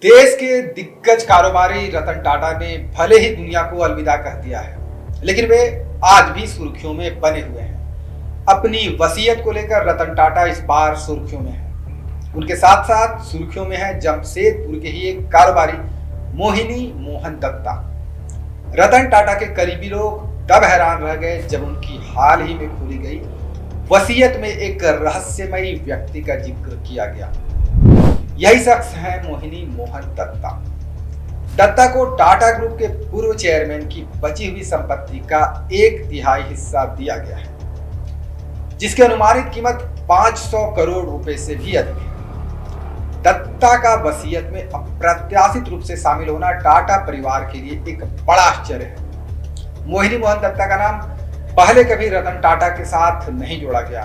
देश के दिग्गज कारोबारी रतन टाटा ने भले ही दुनिया को अलविदा कह दिया है, लेकिन वे आज भी सुर्खियों में बने हुए हैं। अपनी वसीयत को लेकर रतन टाटा इस बार सुर्खियों में है। उनके साथ साथ सुर्खियों में है जमशेदपुर के ही एक कारोबारी मोहिनी मोहन दत्ता। रतन टाटा के करीबी लोग तब हैरान रह गए जब उनकी हाल ही में खोली गई वसीयत में एक रहस्यमयी व्यक्ति का जिक्र किया गया। यही शख्स है मोहिनी मोहन दत्ता। दत्ता को टाटा ग्रुप के पूर्व चेयरमैन की बची हुई संपत्ति का 1/3 हिस्सा दिया गया है, जिसकी अनुमानित कीमत 500 करोड़ रुपए से भी अधिक है। दत्ता का वसीयत में अप्रत्याशित रूप से शामिल होना टाटा परिवार के लिए एक बड़ा आश्चर्य है। मोहिनी मोहन दत्ता का नाम पहले कभी रतन टाटा के साथ नहीं जोड़ा गया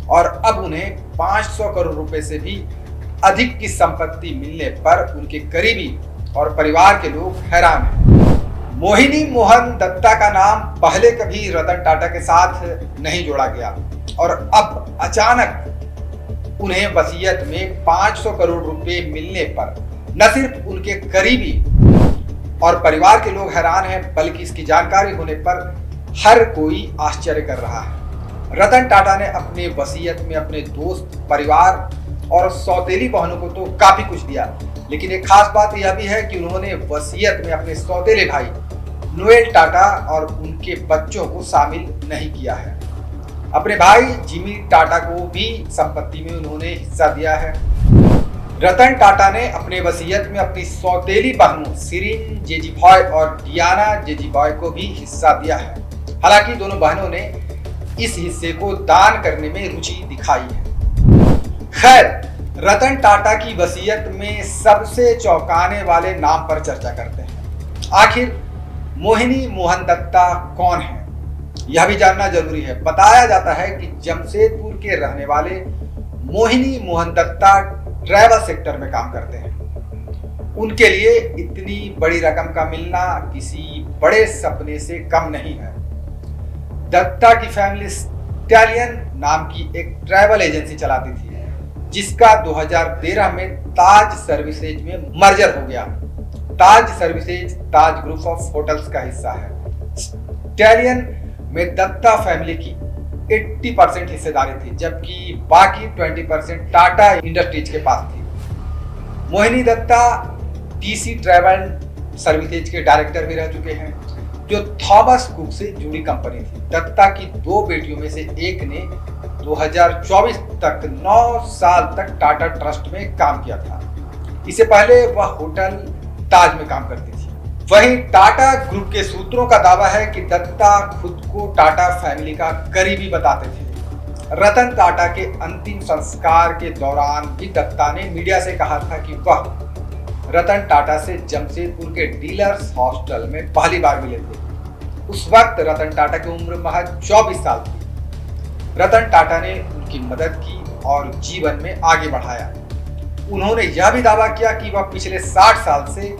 और अब उन्हें 500 करोड़ रुपए से भी अधिक की संपत्ति मिलने पर उनके करीबी और परिवार के लोग हैरान हैं। मोहिनी मोहन दत्ता का नाम पहले कभी रतन टाटा के साथ नहीं जोड़ा गया और अब अचानक उन्हें वसीयत में 500 करोड़ रुपए मिलने पर न सिर्फ उनके करीबी और परिवार के लोग हैरान हैं, बल्कि इसकी जानकारी होने पर हर कोई आश्चर्य कर रहा है। रतन टाटा ने अपने वसीयत में अपने दोस्त, परिवार और सौतेली बहनों को तो काफी कुछ दिया, लेकिन एक खास बात यह भी है कि उन्होंने वसीयत में अपने सौतेले भाई नोएल टाटा और उनके बच्चों को शामिल नहीं किया है। अपने भाई जिमी टाटा को भी संपत्ति में उन्होंने हिस्सा दिया है। रतन टाटा ने अपने वसीयत में अपनी सौतेली बहनों सिरिन जेजीभॉय और डियाना जेजीभॉय को भी हिस्सा दिया है। हालांकि दोनों बहनों ने इस हिस्से को दान करने में रुचि दिखाई है। खैर, रतन टाटा की वसीयत में सबसे चौंकाने वाले नाम पर चर्चा करते हैं। आखिर मोहिनी मोहन दत्ता कौन है, यह भी जानना जरूरी है। बताया जाता है कि जमशेदपुर के रहने वाले मोहिनी मोहन दत्ता ट्रैवल सेक्टर में काम करते हैं। उनके लिए इतनी बड़ी रकम का मिलना किसी बड़े सपने से कम नहीं है। दत्ता की फैमिली स्टैलियन नाम की एक ट्रैवल एजेंसी चलाती थी, जिसका 2013 में ताज सर्विसेज में मर्जर हो गया। Taj services Taj group of hotels का हिस्सा है। स्टैलियन में दत्ता फैमिली की 80% हिस्सेदारी थी, जबकि बाकी 20% टाटा इंडस्ट्रीज के पास थी। Mohini Datta TC travel services के डायरेक्टर भी रह चुके हैं, जो थॉमस कुक से जुड़ी कंपनी थी। दत्ता की 2 बेटियों में से एक ने 2024 तक 9 साल तक टाटा ट्रस्ट में काम किया था। इससे पहले वह होटल ताज में काम करती थी। वहीं टाटा ग्रुप के सूत्रों का दावा है कि दत्ता खुद को टाटा फैमिली का करीबी बताते थे। रतन टाटा के अंतिम संस्कार के दौरान भी दत्ता ने मीडिया से कहा था कि वह रतन टाटा से जमशेदपुर के डीलर्स हॉस्टल में पहली बार मिले थे। उस वक्त रतन टाटा की उम्र महज 24 साल थी। रतन टाटा ने उनकी मदद की और जीवन में आगे बढ़ाया। उन्होंने यह भी दावा किया कि वह पिछले 60 साल से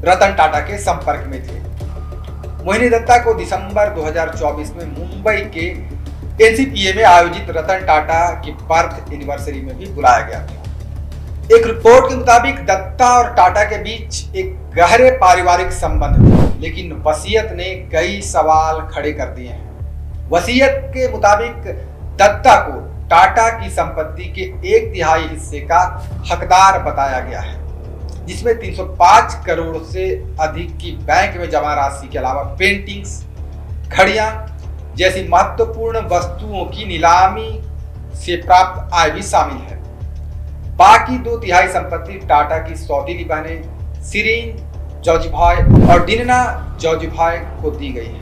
रतन टाटा के संपर्क में थे। मोहिनी दत्ता को दिसंबर 2024 में मुंबई के एनसीपीए में आयोजित रतन टाटा की बर्थ एनिवर्सरी में भी बुलाया गया था। एक रिपोर्ट के मुताबिक दत्ता और टाटा के बीच एक गहरे पारिवारिक संबंध थे, लेकिन वसीयत ने कई सवाल खड़े कर दिए हैं। वसीयत के मुताबिक दत्ता को टाटा की संपत्ति के 1/3 हिस्से का हकदार बताया गया है, जिसमें 305 करोड़ से अधिक की बैंक में जमा राशि के अलावा पेंटिंग्स, घड़ियां जैसी महत्वपूर्ण वस्तुओं की नीलामी से प्राप्त आय भी शामिल है। बाकी 2/3 संपत्ति टाटा की सौतेली बहनें सिरिन जेजीभॉय और डियाना जेजीभॉय को दी गई है।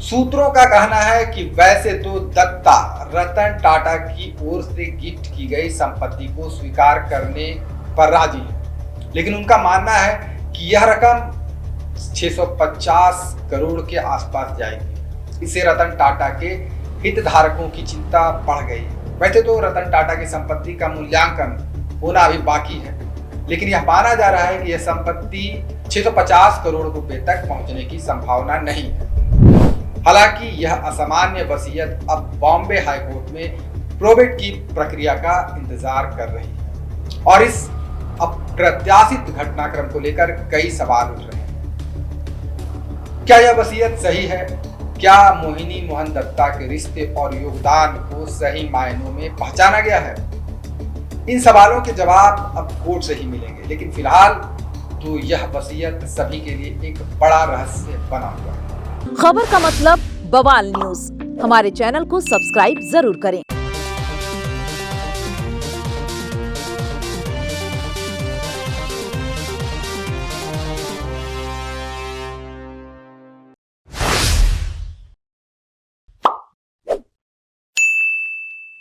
सूत्रों का कहना है कि वैसे तो दत्ता रतन टाटा की ओर से गिफ्ट की गई संपत्ति को स्वीकार करने पर राजी है, लेकिन उनका मानना है कि यह रकम 650 करोड़ के आसपास जाएगी। इससे रतन टाटा के हितधारकों की चिंता बढ़ गई है। वैसे तो रतन टाटा की संपत्ति का मूल्यांकन होना अभी बाकी है, लेकिन यह माना जा रहा है कि यह संपत्ति 650 करोड़ रुपए तक पहुंचने की संभावना नहीं है। हालांकि यह असामान्य वसीयत अब बॉम्बे हाईकोर्ट में प्रोबेट की प्रक्रिया का इंतजार कर रही है और इस अप्रत्याशित घटनाक्रम को लेकर कई सवाल उठ रहे हैं। क्या यह वसीयत सही है? क्या मोहिनी मोहन दत्ता के रिश्ते और योगदान को सही मायनों में पहचाना गया है? इन सवालों के जवाब अब कोर्ट से ही मिलेंगे, लेकिन फिलहाल तो यह वसीयत सभी के लिए एक बड़ा रहस्य बना हुआ है। खबर का मतलब बवाल न्यूज, हमारे चैनल को सब्सक्राइब जरूर करें।